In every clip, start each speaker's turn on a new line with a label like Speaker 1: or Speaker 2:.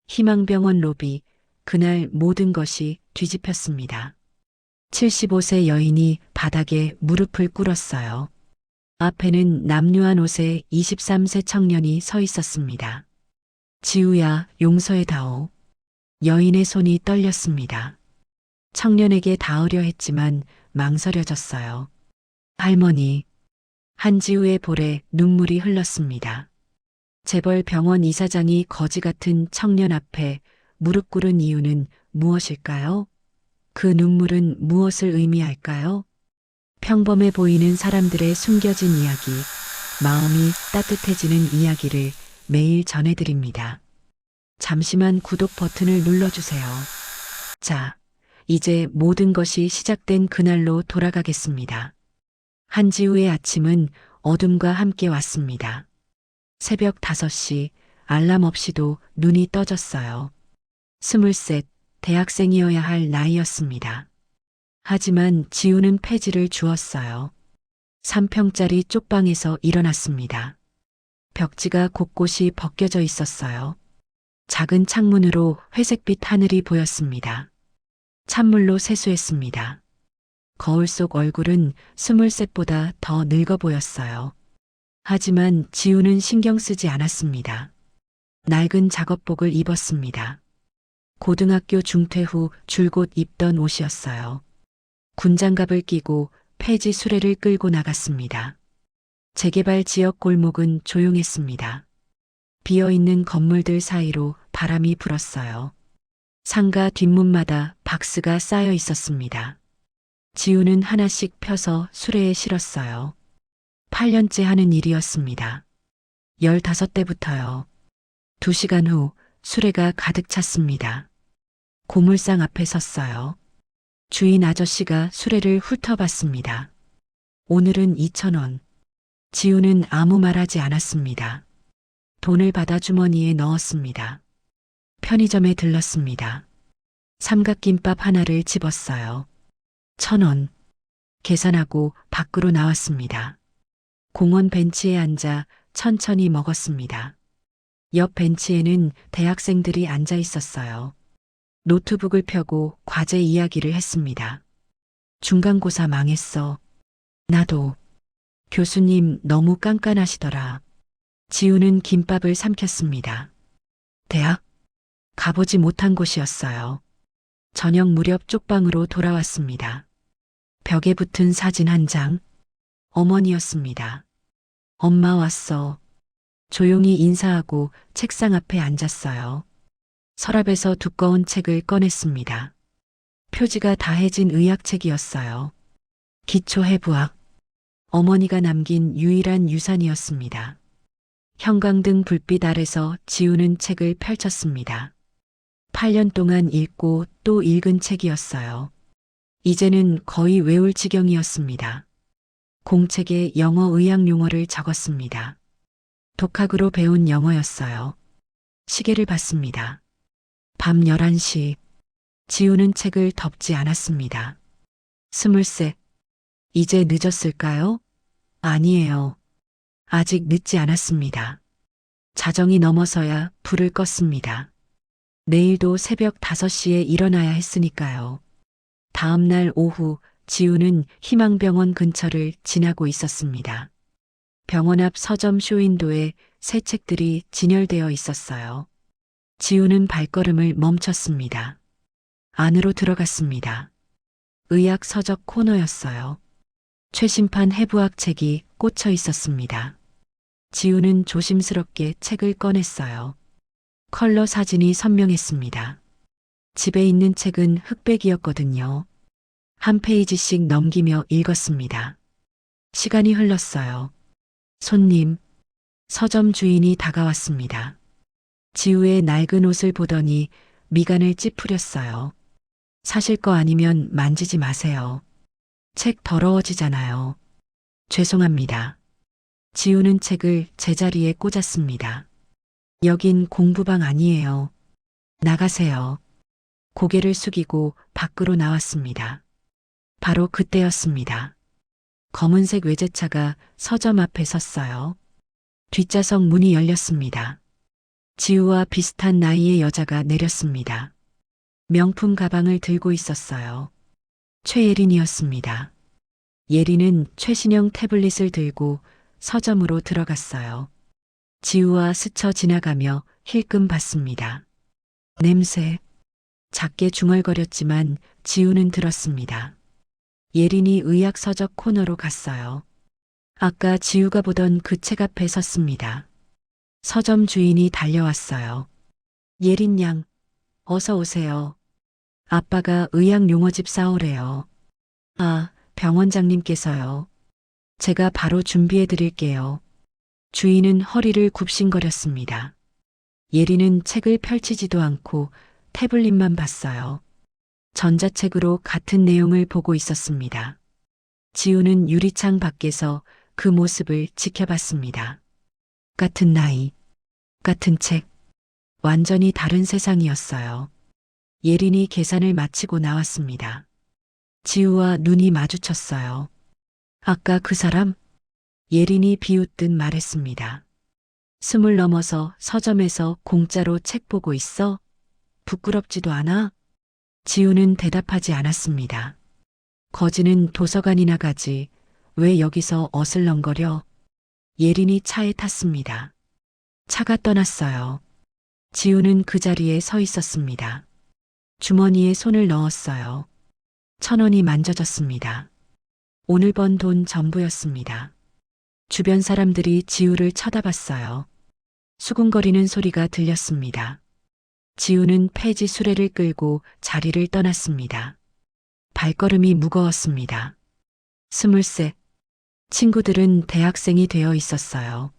Speaker 1: 희망병원 로비, 그날 모든 것이 뒤집혔습니다. 75세 여인이 바닥에 무릎을 꿇었어요. 앞에는 남루한 옷에 23세 청년이 서 있었습니다. 지우야, 용서해다오. 여인의 손이 떨렸습니다. 청년에게 닿으려 했지만 망설여졌어요. 할머니. 한지우의 볼에 눈물이 흘렀습니다. 재벌 병원 이사장이 거지 같은 청년 앞에 무릎 꿇은 이유는 무엇일까요? 그 눈물은 무엇을 의미할까요? 평범해 보이는 사람들의 숨겨진 이야기, 마음이 따뜻해지는 이야기를 매일 전해드립니다. 잠시만 구독 버튼을 눌러주세요. 자, 이제 모든 것이 시작된 그날로 돌아가겠습니다. 한지우의 아침은 어둠과 함께 왔습니다. 새벽 5시, 알람 없이도 눈이 떠졌어요. 23, 대학생이어야 할 나이였습니다. 하지만 지우는 폐지를 주었어요. 3평짜리 쪽방에서 일어났습니다. 벽지가 곳곳이 벗겨져 있었어요. 작은 창문으로 회색빛 하늘이 보였습니다. 찬물로 세수했습니다. 거울 속 얼굴은 23보다 더 늙어 보였어요. 하지만 지우는 신경 쓰지 않았습니다. 낡은 작업복을 입었습니다. 고등학교 중퇴 후 줄곧 입던 옷이었어요. 군장갑을 끼고 폐지 수레를 끌고 나갔습니다. 재개발 지역 골목은 조용했습니다. 비어있는 건물들 사이로 바람이 불었어요. 상가 뒷문마다 박스가 쌓여 있었습니다. 지우는 하나씩 펴서 수레에 실었어요. 8년째 하는 일이었습니다. 15대부터요. 2시간 후 수레가 가득 찼습니다. 고물상 앞에 섰어요. 주인 아저씨가 수레를 훑어봤습니다. 오늘은 2,000원. 지우는 아무 말하지 않았습니다. 돈을 받아 주머니에 넣었습니다. 편의점에 들렀습니다. 삼각김밥 하나를 집었어요. 1,000원. 계산하고 밖으로 나왔습니다. 공원 벤치에 앉아 천천히 먹었습니다. 옆 벤치에는 대학생들이 앉아 있었어요. 노트북을 펴고 과제 이야기를 했습니다. 중간고사 망했어. 나도. 교수님 너무 깐깐하시더라. 지우는 김밥을 삼켰습니다. 대학? 가보지 못한 곳이었어요. 저녁 무렵 쪽방으로 돌아왔습니다. 벽에 붙은 사진 한 장. 어머니였습니다. 엄마 왔어. 조용히 인사하고 책상 앞에 앉았어요. 서랍에서 두꺼운 책을 꺼냈습니다. 표지가 다해진 의학책이었어요. 기초해부학. 어머니가 남긴 유일한 유산이었습니다. 형광등 불빛 아래서 지우는 책을 펼쳤습니다. 8년 동안 읽고 또 읽은 책이었어요. 이제는 거의 외울 지경이었습니다. 공책에 영어 의학 용어를 적었습니다. 독학으로 배운 영어였어요. 시계를 봤습니다. 밤 11시. 지우는 책을 덮지 않았습니다. 23. 이제 늦었을까요? 아니에요. 아직 늦지 않았습니다. 자정이 넘어서야 불을 껐습니다. 내일도 새벽 5시에 일어나야 했으니까요. 다음 날 오후 지우는 희망병원 근처를 지나고 있었습니다. 병원 앞 서점 쇼윈도에 새 책들이 진열되어 있었어요. 지우는 발걸음을 멈췄습니다. 안으로 들어갔습니다. 의학 서적 코너였어요. 최신판 해부학 책이 꽂혀 있었습니다. 지우는 조심스럽게 책을 꺼냈어요. 컬러 사진이 선명했습니다. 집에 있는 책은 흑백이었거든요. 한 페이지씩 넘기며 읽었습니다. 시간이 흘렀어요. 손님, 서점 주인이 다가왔습니다. 지우의 낡은 옷을 보더니 미간을 찌푸렸어요. 사실 거 아니면 만지지 마세요. 책 더러워지잖아요. 죄송합니다. 지우는 책을 제자리에 꽂았습니다. 여긴 공부방 아니에요. 나가세요. 고개를 숙이고 밖으로 나왔습니다. 바로 그때였습니다. 검은색 외제차가 서점 앞에 섰어요. 뒷좌석 문이 열렸습니다. 지우와 비슷한 나이의 여자가 내렸습니다. 명품 가방을 들고 있었어요. 최예린이었습니다. 예린은 최신형 태블릿을 들고 서점으로 들어갔어요. 지우와 스쳐 지나가며 힐끔 봤습니다. 냄새. 작게 중얼거렸지만 지우는 들었습니다. 예린이 의학 서적 코너로 갔어요. 아까 지우가 보던 그 책 앞에 섰습니다. 서점 주인이 달려왔어요. 예린 양, 어서 오세요. 아빠가 의학 용어집 사오래요. 아, 병원장님께서요. 제가 바로 준비해 드릴게요. 주인은 허리를 굽신거렸습니다. 예린은 책을 펼치지도 않고 태블릿만 봤어요. 전자책으로 같은 내용을 보고 있었습니다. 지우는 유리창 밖에서 그 모습을 지켜봤습니다. 같은 나이, 같은 책, 완전히 다른 세상이었어요. 예린이 계산을 마치고 나왔습니다. 지우와 눈이 마주쳤어요. 아까 그 사람? 예린이 비웃듯 말했습니다. 20 넘어서 서점에서 공짜로 책 보고 있어? 부끄럽지도 않아? 지우는 대답하지 않았습니다. 거지는 도서관이나 가지. 왜 여기서 어슬렁거려? 예린이 차에 탔습니다. 차가 떠났어요. 지우는 그 자리에 서 있었습니다. 주머니에 손을 넣었어요. 1,000원이 만져졌습니다. 오늘 번 돈 전부였습니다. 주변 사람들이 지우를 쳐다봤어요. 수군거리는 소리가 들렸습니다. 지우는 폐지 수레를 끌고 자리를 떠났습니다. 발걸음이 무거웠습니다. 23. 친구들은 대학생이 되어 있었어요.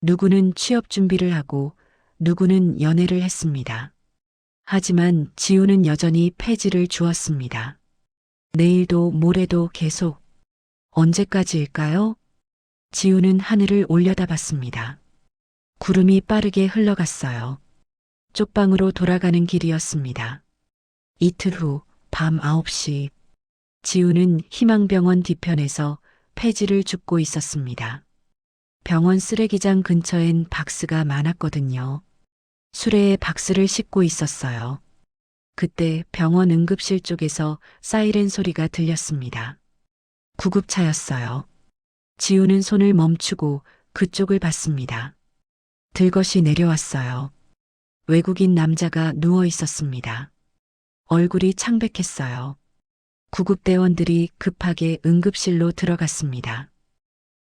Speaker 1: 누구는 취업 준비를 하고 누구는 연애를 했습니다. 하지만 지우는 여전히 폐지를 주었습니다. 내일도 모레도 계속. 언제까지일까요? 지우는 하늘을 올려다봤습니다. 구름이 빠르게 흘러갔어요. 쪽방으로 돌아가는 길이었습니다. 이틀 후 밤 9시 지우는 희망병원 뒤편에서 폐지를 줍고 있었습니다. 병원 쓰레기장 근처엔 박스가 많았거든요. 수레에 박스를 싣고 있었어요. 그때 병원 응급실 쪽에서 사이렌 소리가 들렸습니다. 구급차였어요. 지우는 손을 멈추고 그쪽을 봤습니다. 들것이 내려왔어요. 외국인 남자가 누워 있었습니다. 얼굴이 창백했어요. 구급대원들이 급하게 응급실로 들어갔습니다.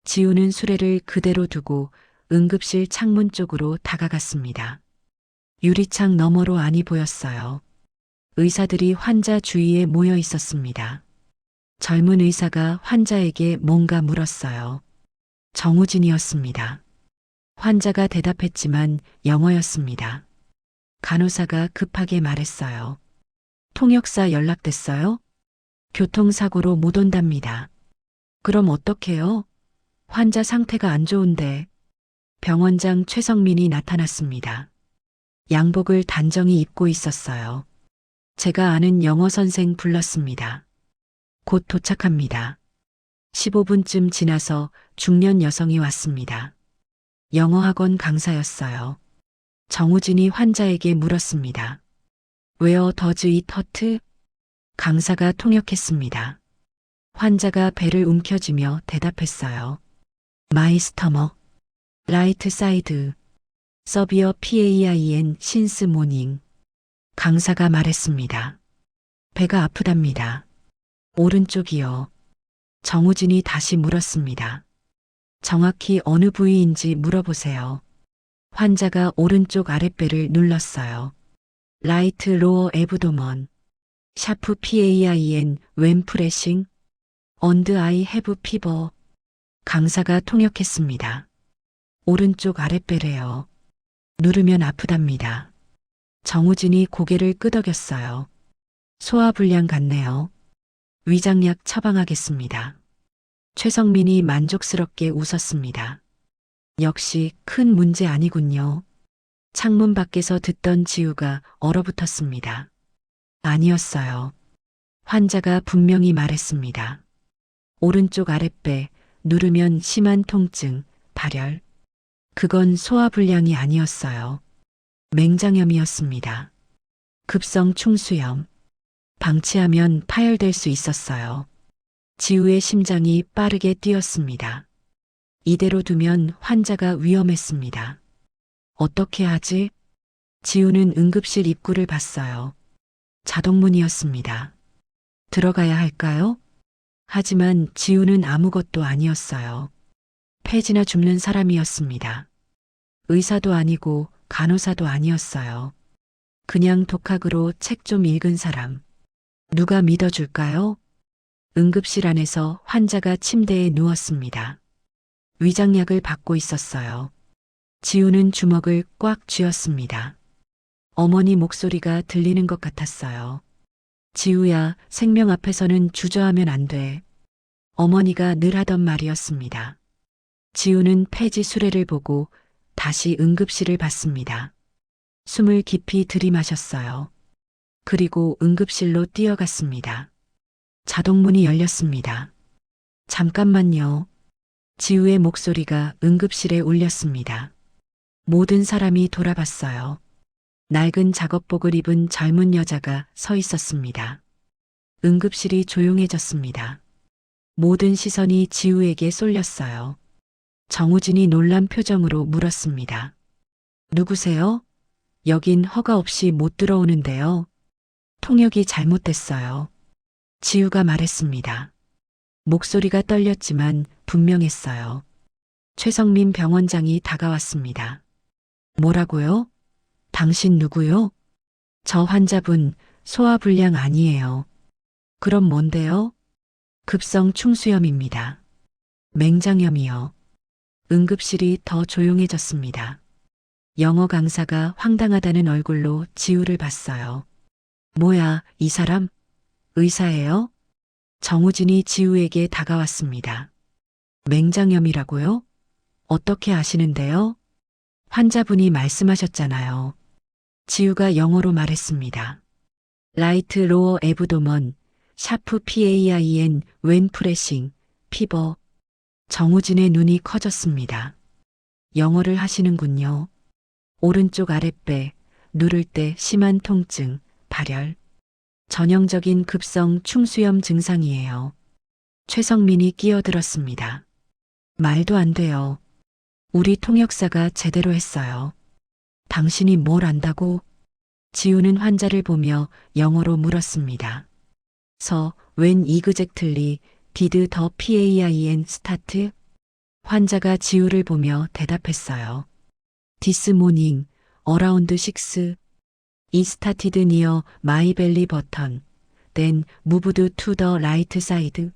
Speaker 1: 지우는 수레를 그대로 두고 응급실 창문 쪽으로 다가갔습니다. 유리창 너머로 안이 보였어요. 의사들이 환자 주위에 모여 있었습니다. 젊은 의사가 환자에게 뭔가 물었어요. 정우진이었습니다. 환자가 대답했지만 영어였습니다. 간호사가 급하게 말했어요. 통역사 연락됐어요? 교통사고로 못 온답니다. 그럼 어떡해요? 환자 상태가 안 좋은데. 병원장 최성민이 나타났습니다. 양복을 단정히 입고 있었어요. 제가 아는 영어 선생 불렀습니다. 곧 도착합니다. 15분쯤 지나서 중년 여성이 왔습니다. 영어학원 강사였어요. 정우진이 환자에게 물었습니다. Where does it hurt? 강사가 통역했습니다. 환자가 배를 움켜쥐며 대답했어요. My stomach. Right side. Severe pain since morning. 강사가 말했습니다. 배가 아프답니다. 오른쪽이요. 정우진이 다시 물었습니다. 정확히 어느 부위인지 물어보세요. 환자가 오른쪽 아랫배를 눌렀어요. Right lower abdomen. 샤프 pain when pressing. And I have fever. 강사가 통역했습니다. 오른쪽 아랫배래요. 누르면 아프답니다. 정우진이 고개를 끄덕였어요. 소화불량 같네요. 위장약 처방하겠습니다. 최성민이 만족스럽게 웃었습니다. 역시 큰 문제 아니군요. 창문 밖에서 듣던 지우가 얼어붙었습니다. 아니었어요. 환자가 분명히 말했습니다. 오른쪽 아랫배, 누르면 심한 통증, 발열. 그건 소화불량이 아니었어요. 맹장염이었습니다. 급성 충수염. 방치하면 파열될 수 있었어요. 지우의 심장이 빠르게 뛰었습니다. 이대로 두면 환자가 위험했습니다. 어떻게 하지? 지우는 응급실 입구를 봤어요. 자동문이었습니다. 들어가야 할까요? 하지만 지우는 아무것도 아니었어요. 폐지나 줍는 사람이었습니다. 의사도 아니고 간호사도 아니었어요. 그냥 독학으로 책 좀 읽은 사람. 누가 믿어줄까요? 응급실 안에서 환자가 침대에 누웠습니다. 위장약을 받고 있었어요. 지우는 주먹을 꽉 쥐었습니다. 어머니 목소리가 들리는 것 같았어요. 지우야, 생명 앞에서는 주저하면 안 돼. 어머니가 늘 하던 말이었습니다. 지우는 폐지 수레를 보고 다시 응급실을 봤습니다. 숨을 깊이 들이마셨어요. 그리고 응급실로 뛰어갔습니다. 자동문이 열렸습니다. 잠깐만요. 지우의 목소리가 응급실에 울렸습니다. 모든 사람이 돌아봤어요. 낡은 작업복을 입은 젊은 여자가 서 있었습니다. 응급실이 조용해졌습니다. 모든 시선이 지우에게 쏠렸어요. 정우진이 놀란 표정으로 물었습니다. 누구세요? 여긴 허가 없이 못 들어오는데요. 통역이 잘못됐어요. 지우가 말했습니다. 목소리가 떨렸지만 분명했어요. 최성민 병원장이 다가왔습니다. 뭐라고요? 당신 누구요? 저 환자분 소화불량 아니에요. 그럼 뭔데요? 급성 충수염입니다. 맹장염이요. 응급실이 더 조용해졌습니다. 영어 강사가 황당하다는 얼굴로 지우를 봤어요. 뭐야, 이 사람? 의사예요? 정우진이 지우에게 다가왔습니다. 맹장염이라고요? 어떻게 아시는데요? 환자분이 말씀하셨잖아요. 지우가 영어로 말했습니다. 라이트 로어 에브도먼, 샤프 PAIN, 웬 프레싱, 피버. 정우진의 눈이 커졌습니다. 영어를 하시는군요. 오른쪽 아랫배, 누를 때 심한 통증, 발열. 전형적인 급성 충수염 증상이에요. 최성민이 끼어들었습니다. 말도 안 돼요. 우리 통역사가 제대로 했어요. 당신이 뭘 안다고? 지우는 환자를 보며 영어로 물었습니다. 웬 이그젝틀리, 디드 더 PAIN 스타트? 환자가 지우를 보며 대답했어요. 디스 모닝, 어라운드 식스. 이 스타티드 니어 마이 벨리 버튼. then moved to the right side.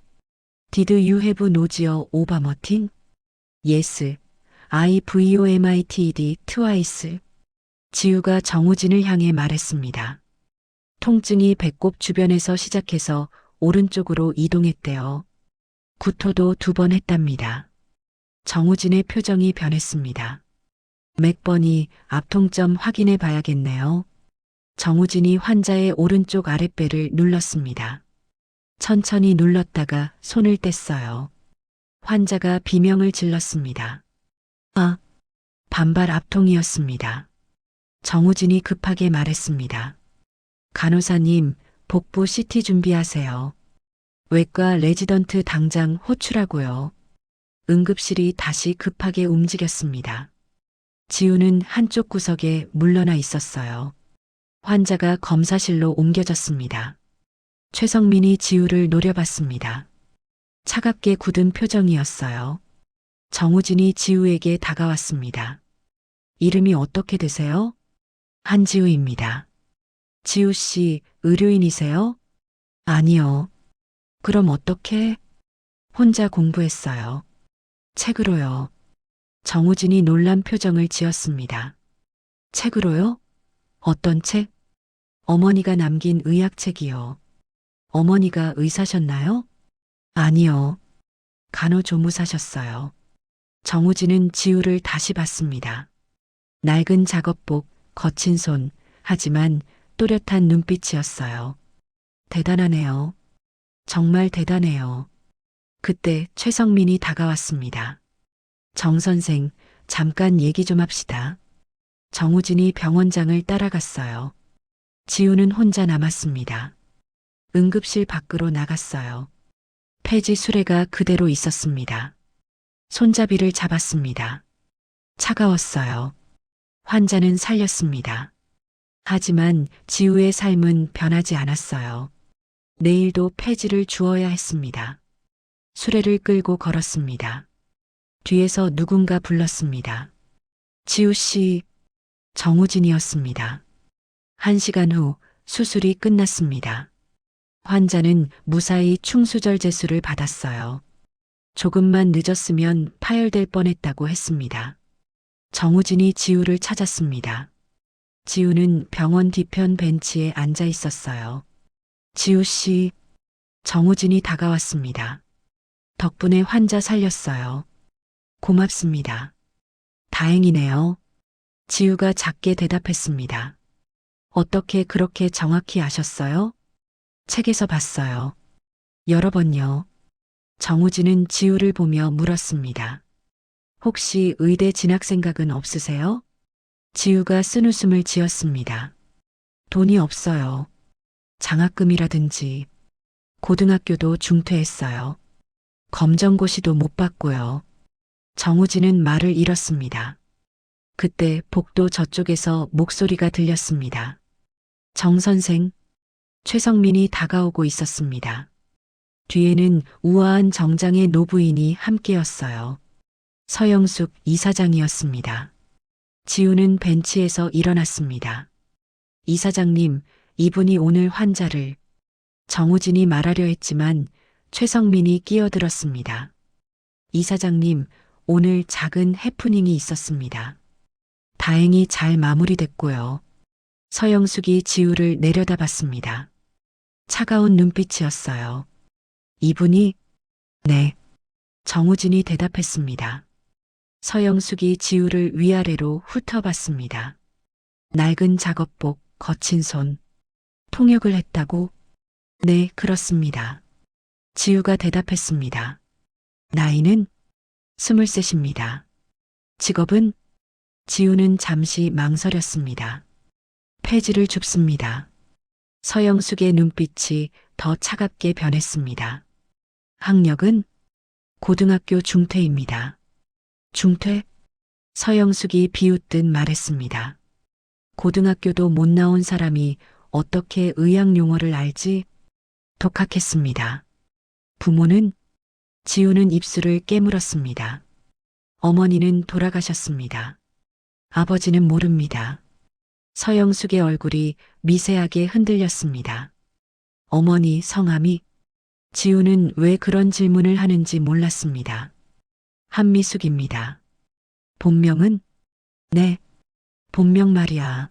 Speaker 1: Did you have nausea or vomiting? Yes. I vomited twice. 지우가 정우진을 향해 말했습니다. 통증이 배꼽 주변에서 시작해서 오른쪽으로 이동했대요. 구토도 2번 했답니다. 정우진의 표정이 변했습니다. 맥버니 앞통점 확인해 봐야겠네요. 정우진이 환자의 오른쪽 아랫배를 눌렀습니다. 천천히 눌렀다가 손을 뗐어요. 환자가 비명을 질렀습니다. 아, 반발 압통이었습니다. 정우진이 급하게 말했습니다. 간호사님, 복부 CT 준비하세요. 외과 레지던트 당장 호출하고요. 응급실이 다시 급하게 움직였습니다. 지우는 한쪽 구석에 물러나 있었어요. 환자가 검사실로 옮겨졌습니다. 최성민이 지우를 노려봤습니다. 차갑게 굳은 표정이었어요. 정우진이 지우에게 다가왔습니다. 이름이 어떻게 되세요? 한지우입니다. 지우 씨, 의료인이세요? 아니요. 그럼 어떻게? 혼자 공부했어요. 책으로요. 정우진이 놀란 표정을 지었습니다. 책으로요? 어떤 책? 어머니가 남긴 의학책이요. 어머니가 의사셨나요? 아니요. 간호조무사셨어요. 정우진은 지우를 다시 봤습니다. 낡은 작업복, 거친 손, 하지만 또렷한 눈빛이었어요. 대단하네요. 정말 대단해요. 그때 최성민이 다가왔습니다. 정 선생, 잠깐 얘기 좀 합시다. 정우진이 병원장을 따라갔어요. 지우는 혼자 남았습니다. 응급실 밖으로 나갔어요. 폐지 수레가 그대로 있었습니다. 손잡이를 잡았습니다. 차가웠어요. 환자는 살렸습니다. 하지만 지우의 삶은 변하지 않았어요. 내일도 폐지를 주어야 했습니다. 수레를 끌고 걸었습니다. 뒤에서 누군가 불렀습니다. 지우 씨, 정우진이었습니다. 1시간 후 수술이 끝났습니다. 환자는 무사히 충수절제술을 받았어요. 조금만 늦었으면 파열될 뻔했다고 했습니다. 정우진이 지우를 찾았습니다. 지우는 병원 뒤편 벤치에 앉아 있었어요. 지우 씨, 정우진이 다가왔습니다. 덕분에 환자 살렸어요. 고맙습니다. 다행이네요. 지우가 작게 대답했습니다. 어떻게 그렇게 정확히 아셨어요? 책에서 봤어요. 여러 번요. 정우진은 지우를 보며 물었습니다. 혹시 의대 진학 생각은 없으세요? 지우가 쓴웃음을 지었습니다. 돈이 없어요. 장학금이라든지 고등학교도 중퇴했어요. 검정고시도 못 받고요. 정우진은 말을 잃었습니다. 그때 복도 저쪽에서 목소리가 들렸습니다. 정 선생, 최성민이 다가오고 있었습니다. 뒤에는 우아한 정장의 노부인이 함께였어요. 서영숙 이사장이었습니다. 지우는 벤치에서 일어났습니다. 이사장님, 이분이 오늘 환자를. 정우진이 말하려 했지만 최성민이 끼어들었습니다. 이사장님, 오늘 작은 해프닝이 있었습니다. 다행히 잘 마무리됐고요. 서영숙이 지우를 내려다봤습니다. 차가운 눈빛이었어요. 이분이? 네. 정우진이 대답했습니다. 서영숙이 지우를 위아래로 훑어봤습니다. 낡은 작업복, 거친 손. 통역을 했다고? 네, 그렇습니다. 지우가 대답했습니다. 나이는? 23입니다. 직업은? 지우는 잠시 망설였습니다. 폐지를 줍습니다. 서영숙의 눈빛이 더 차갑게 변했습니다. 학력은? 고등학교 중퇴입니다. 중퇴? 서영숙이 비웃듯 말했습니다. 고등학교도 못 나온 사람이 어떻게 의학 용어를 알지? 독학했습니다. 부모는? 지우는 입술을 깨물었습니다. 어머니는 돌아가셨습니다. 아버지는 모릅니다. 서영숙의 얼굴이 미세하게 흔들렸습니다. 어머니 성함이? 지우는 왜 그런 질문을 하는지 몰랐습니다. 한미숙입니다. 본명은? 네, 본명 말이야.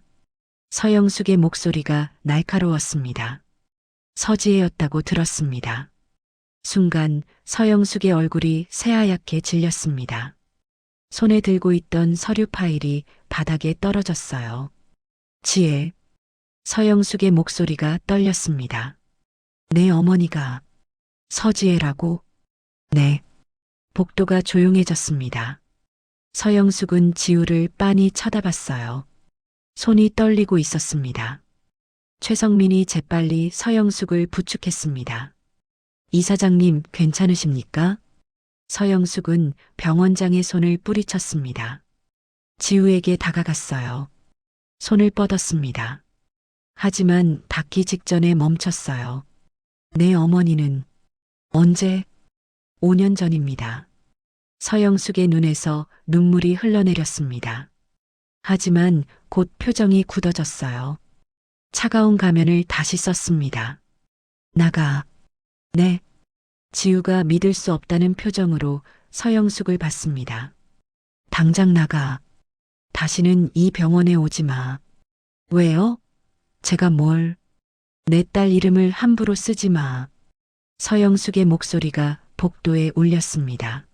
Speaker 1: 서영숙의 목소리가 날카로웠습니다. 서지혜였다고 들었습니다. 순간 서영숙의 얼굴이 새하얗게 질렸습니다. 손에 들고 있던 서류 파일이 바닥에 떨어졌어요. 지혜. 서영숙의 목소리가 떨렸습니다. 내 어머니가 서지혜라고? 네. 복도가 조용해졌습니다. 서영숙은 지우를 빤히 쳐다봤어요. 손이 떨리고 있었습니다. 최성민이 재빨리 서영숙을 부축했습니다. 이사장님 괜찮으십니까? 서영숙은 병원장의 손을 뿌리쳤습니다. 지우에게 다가갔어요. 손을 뻗었습니다. 하지만 닿기 직전에 멈췄어요. 내 어머니는 언제? 5년 전입니다. 서영숙의 눈에서 눈물이 흘러내렸습니다. 하지만 곧 표정이 굳어졌어요. 차가운 가면을 다시 썼습니다. 나가. 네. 지우가 믿을 수 없다는 표정으로 서영숙을 봤습니다. 당장 나가. 다시는 이 병원에 오지 마. 왜요? 제가 뭘? 내 딸 이름을 함부로 쓰지 마. 서영숙의 목소리가 복도에 울렸습니다.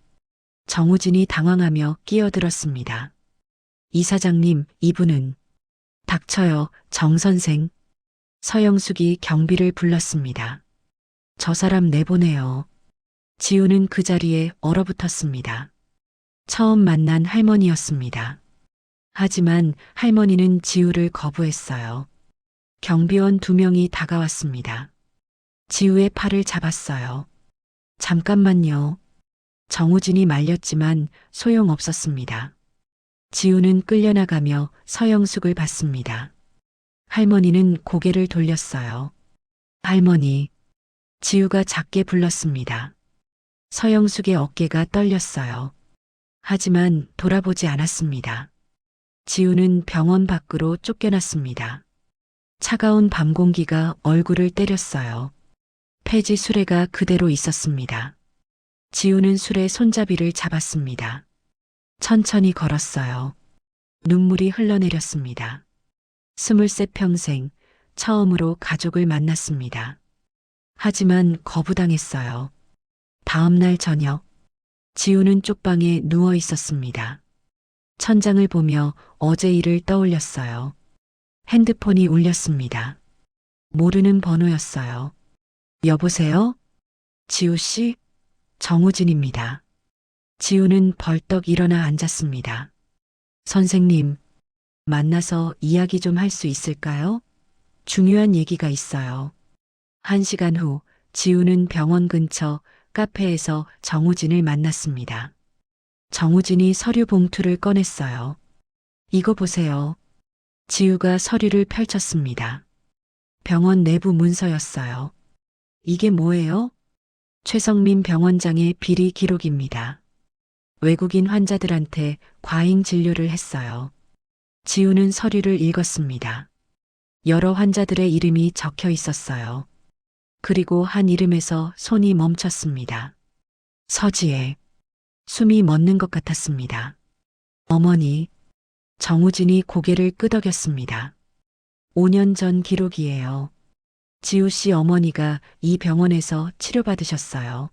Speaker 1: 정우진이 당황하며 끼어들었습니다. 이사장님, 이분은. 닥쳐요, 정 선생. 서영숙이 경비를 불렀습니다. 저 사람 내보내요. 지우는 그 자리에 얼어붙었습니다. 처음 만난 할머니였습니다. 하지만 할머니는 지우를 거부했어요. 경비원 2명이 다가왔습니다. 지우의 팔을 잡았어요. 잠깐만요. 정우진이 말렸지만 소용없었습니다. 지우는 끌려나가며 서영숙을 봤습니다. 할머니는 고개를 돌렸어요. 할머니. 지우가 작게 불렀습니다. 서영숙의 어깨가 떨렸어요. 하지만 돌아보지 않았습니다. 지우는 병원 밖으로 쫓겨났습니다. 차가운 밤 공기가 얼굴을 때렸어요. 폐지 수레가 그대로 있었습니다. 지우는 수레 손잡이를 잡았습니다. 천천히 걸었어요. 눈물이 흘러내렸습니다. 23 평생 처음으로 가족을 만났습니다. 하지만 거부당했어요. 다음 날 저녁, 지우는 쪽방에 누워 있었습니다. 천장을 보며 어제 일을 떠올렸어요. 핸드폰이 울렸습니다. 모르는 번호였어요. 여보세요? 지우 씨? 정우진입니다. 지우는 벌떡 일어나 앉았습니다. 선생님, 만나서 이야기 좀 할 수 있을까요? 중요한 얘기가 있어요. 1시간 후 지우는 병원 근처 카페에서 정우진을 만났습니다. 정우진이 서류 봉투를 꺼냈어요. 이거 보세요. 지우가 서류를 펼쳤습니다. 병원 내부 문서였어요. 이게 뭐예요? 최성민 병원장의 비리 기록입니다. 외국인 환자들한테 과잉 진료를 했어요. 지우는 서류를 읽었습니다. 여러 환자들의 이름이 적혀 있었어요. 그리고 한 이름에서 손이 멈췄습니다. 서지혜. 숨이 멎는 것 같았습니다. 어머니. 정우진이 고개를 끄덕였습니다. 5년 전 기록이에요. 지우 씨 어머니가 이 병원에서 치료받으셨어요.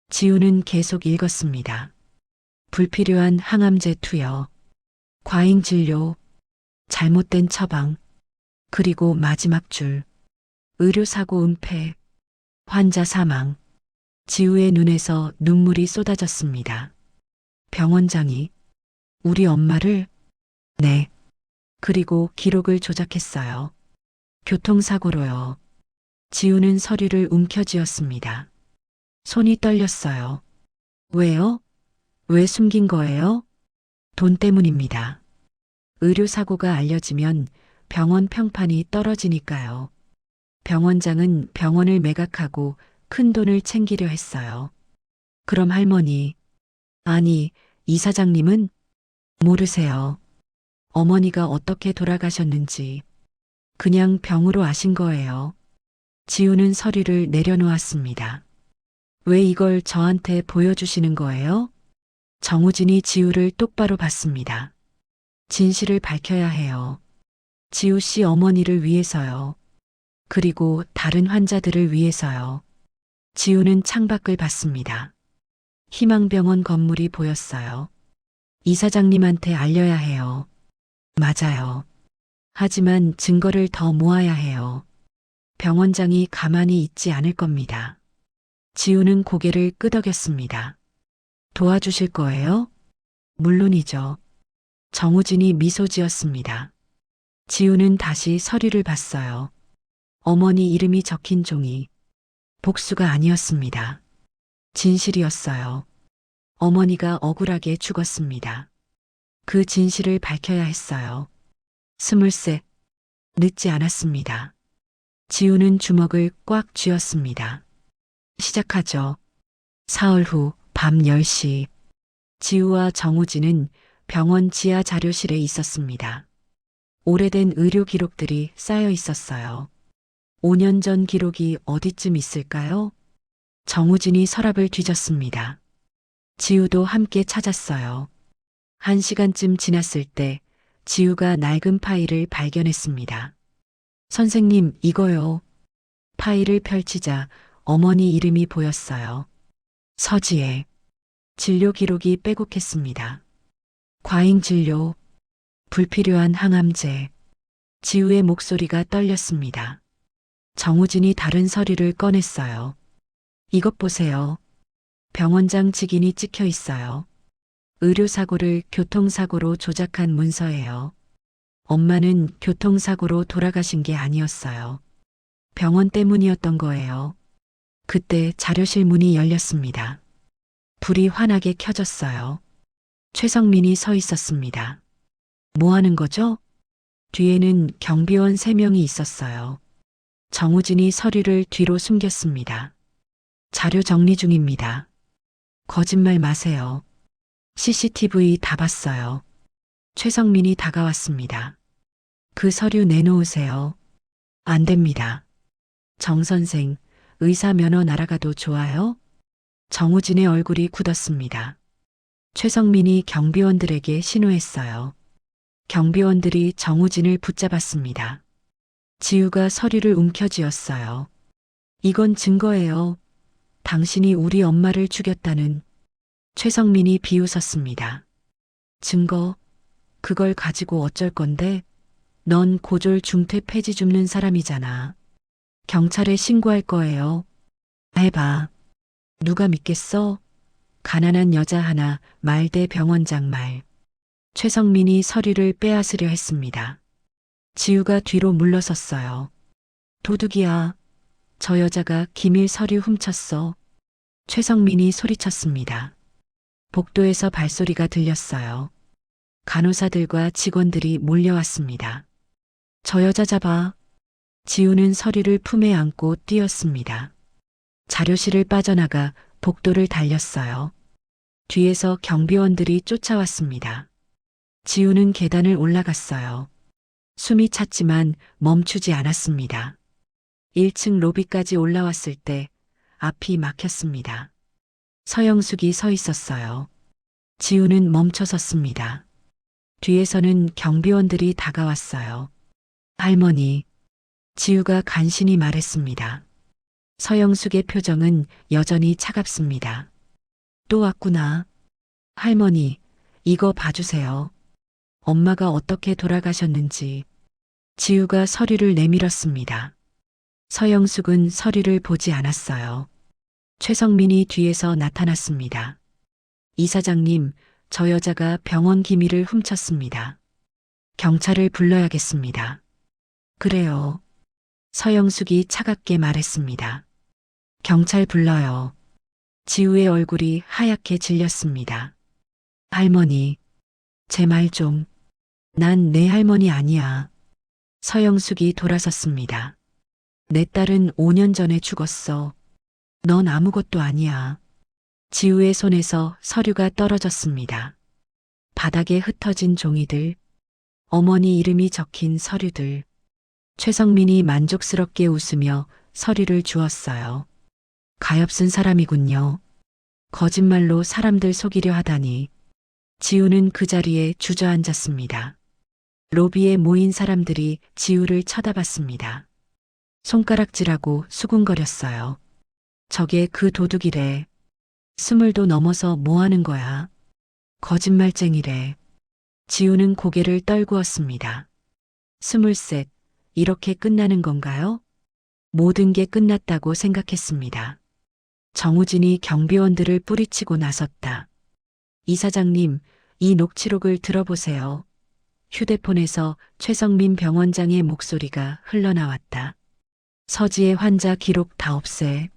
Speaker 1: 지우는 계속 읽었습니다. 불필요한 항암제 투여, 과잉 진료, 잘못된 처방, 그리고 마지막 줄, 의료사고 은폐, 환자 사망. 지우의 눈에서 눈물이 쏟아졌습니다. 병원장이 우리 엄마를? 네. 그리고 기록을 조작했어요. 교통사고로요. 지우는 서류를 움켜쥐었습니다. 손이 떨렸어요. 왜요? 왜 숨긴 거예요? 돈 때문입니다. 의료사고가 알려지면 병원 평판이 떨어지니까요. 병원장은 병원을 매각하고 큰 돈을 챙기려 했어요. 그럼 할머니, 아니, 이사장님은 모르세요. 어머니가 어떻게 돌아가셨는지 그냥 병으로 아신 거예요. 지우는 서류를 내려놓았습니다. 왜 이걸 저한테 보여주시는 거예요? 정우진이 지우를 똑바로 봤습니다. 진실을 밝혀야 해요. 지우 씨 어머니를 위해서요. 그리고 다른 환자들을 위해서요. 지우는 창밖을 봤습니다. 희망병원 건물이 보였어요. 이사장님한테 알려야 해요. 맞아요. 하지만 증거를 더 모아야 해요. 병원장이 가만히 있지 않을 겁니다. 지우는 고개를 끄덕였습니다. 도와주실 거예요? 물론이죠. 정우진이 미소 지었습니다. 지우는 다시 서류를 봤어요. 어머니 이름이 적힌 종이 복수가 아니었습니다. 진실이었어요. 어머니가 억울하게 죽었습니다. 그 진실을 밝혀야 했어요. 23. 늦지 않았습니다. 지우는 주먹을 꽉 쥐었습니다. 시작하죠. 사흘 후 밤 10시. 지우와 정우진은 병원 지하 자료실에 있었습니다. 오래된 의료 기록들이 쌓여 있었어요. 5년 전 기록이 어디쯤 있을까요? 정우진이 서랍을 뒤졌습니다. 지우도 함께 찾았어요. 1시간쯤 지났을 때 지우가 낡은 파일을 발견했습니다. 선생님, 이거요. 파일을 펼치자 어머니 이름이 보였어요. 서지혜. 진료 기록이 빼곡했습니다. 과잉 진료, 불필요한 항암제. 지우의 목소리가 떨렸습니다. 정우진이 다른 서류를 꺼냈어요. 이것 보세요. 병원장 직인이 찍혀 있어요. 의료사고를 교통사고로 조작한 문서예요. 엄마는 교통사고로 돌아가신 게 아니었어요. 병원 때문이었던 거예요. 그때 자료실 문이 열렸습니다. 불이 환하게 켜졌어요. 최성민이 서 있었습니다. 뭐 하는 거죠? 뒤에는 경비원 3명이 있었어요. 정우진이 서류를 뒤로 숨겼습니다. 자료 정리 중입니다. 거짓말 마세요. CCTV 다 봤어요. 최성민이 다가왔습니다. 그 서류 내놓으세요. 안 됩니다. 정 선생, 의사 면허 날아가도 좋아요? 정우진의 얼굴이 굳었습니다. 최성민이 경비원들에게 신호했어요. 경비원들이 정우진을 붙잡았습니다. 지우가 서류를 움켜쥐었어요. 이건 증거예요. 당신이 우리 엄마를 죽였다는. 최성민이 비웃었습니다. 증거? 그걸 가지고 어쩔 건데? 넌 고졸 중퇴 폐지 줍는 사람이잖아. 경찰에 신고할 거예요. 해봐. 누가 믿겠어? 가난한 여자 하나 말 대 병원장 말. 최성민이 서류를 빼앗으려 했습니다. 지우가 뒤로 물러섰어요. 도둑이야. 저 여자가 기밀 서류 훔쳤어. 최성민이 소리쳤습니다. 복도에서 발소리가 들렸어요. 간호사들과 직원들이 몰려왔습니다. 저 여자 잡아. 지우는 서류를 품에 안고 뛰었습니다. 자료실을 빠져나가 복도를 달렸어요. 뒤에서 경비원들이 쫓아왔습니다. 지우는 계단을 올라갔어요. 숨이 찼지만 멈추지 않았습니다. 1층 로비까지 올라왔을 때 앞이 막혔습니다. 서영숙이 서 있었어요. 지우는 멈춰 섰습니다. 뒤에서는 경비원들이 다가왔어요. 할머니, 지우가 간신히 말했습니다. 서영숙의 표정은 여전히 차갑습니다. 또 왔구나. 할머니, 이거 봐주세요. 엄마가 어떻게 돌아가셨는지. 지우가 서류를 내밀었습니다. 서영숙은 서류를 보지 않았어요. 최성민이 뒤에서 나타났습니다. 이사장님, 저 여자가 병원 기밀을 훔쳤습니다. 경찰을 불러야겠습니다. 그래요. 서영숙이 차갑게 말했습니다. 경찰 불러요. 지우의 얼굴이 하얗게 질렸습니다. 할머니, 제 말 좀. 난 내 할머니 아니야. 서영숙이 돌아섰습니다. 내 딸은 5년 전에 죽었어. 넌 아무것도 아니야. 지우의 손에서 서류가 떨어졌습니다. 바닥에 흩어진 종이들, 어머니 이름이 적힌 서류들. 최성민이 만족스럽게 웃으며 서류를 주었어요. 가엾은 사람이군요. 거짓말로 사람들 속이려 하다니. 지우는 그 자리에 주저앉았습니다. 로비에 모인 사람들이 지우를 쳐다봤습니다. 손가락질하고 수군거렸어요. 저게 그 도둑이래. 20도 넘어서 뭐 하는 거야? 거짓말쟁이래. 지우는 고개를 떨구었습니다. 23, 이렇게 끝나는 건가요? 모든 게 끝났다고 생각했습니다. 정우진이 경비원들을 뿌리치고 나섰다. 이사장님, 이 녹취록을 들어보세요. 휴대폰에서 최성민 병원장의 목소리가 흘러나왔다. 서지의 환자 기록 다 없애.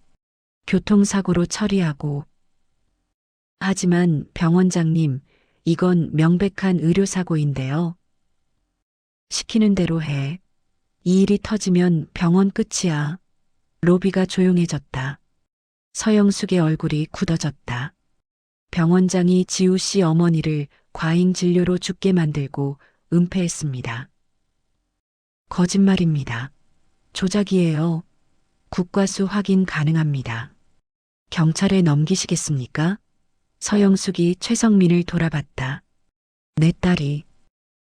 Speaker 1: 교통사고로 처리하고. 하지만 병원장님, 이건 명백한 의료사고인데요. 시키는 대로 해. 이 일이 터지면 병원 끝이야. 로비가 조용해졌다. 서영숙의 얼굴이 굳어졌다. 병원장이 지우 씨 어머니를 과잉 진료로 죽게 만들고 은폐했습니다. 거짓말입니다. 조작이에요. 국과수 확인 가능합니다. 경찰에 넘기시겠습니까? 서영숙이 최성민을 돌아봤다. 내 딸이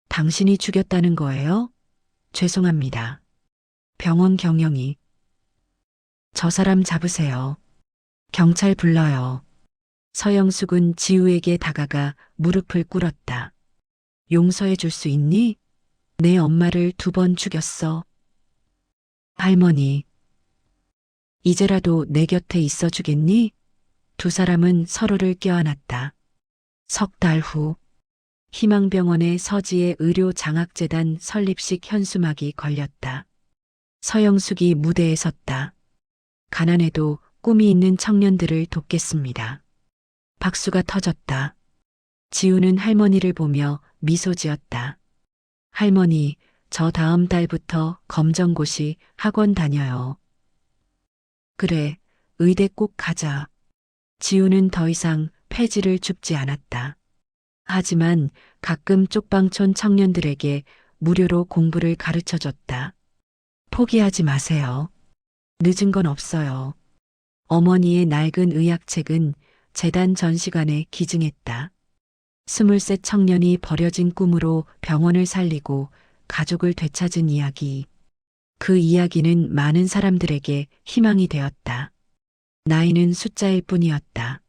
Speaker 1: 당신이 죽였다는 거예요? 죄송합니다. 병원 경영이. 저 사람 잡으세요. 경찰 불러요. 서영숙은 지우에게 다가가 무릎을 꿇었다. 용서해 줄 수 있니? 내 엄마를 2번 죽였어. 할머니, 이제라도 내 곁에 있어 주겠니? 두 사람은 서로를 껴안았다. 석 달 후, 희망병원의 서지의 의료장학재단 설립식 현수막이 걸렸다. 서영숙이 무대에 섰다. 가난해도 꿈이 있는 청년들을 돕겠습니다. 박수가 터졌다. 지우는 할머니를 보며 미소 지었다. 할머니, 저 다음 달부터 검정고시 학원 다녀요. 그래, 의대 꼭 가자. 지우는 더 이상 폐지를 줍지 않았다. 하지만 가끔 쪽방촌 청년들에게 무료로 공부를 가르쳐 줬다. 포기하지 마세요. 늦은 건 없어요. 어머니의 낡은 의학책은 재단 전시관에 기증했다. 23 청년이 버려진 꿈으로 병원을 살리고 가족을 되찾은 이야기. 그 이야기는 많은 사람들에게 희망이 되었다. 나이는 숫자일 뿐이었다.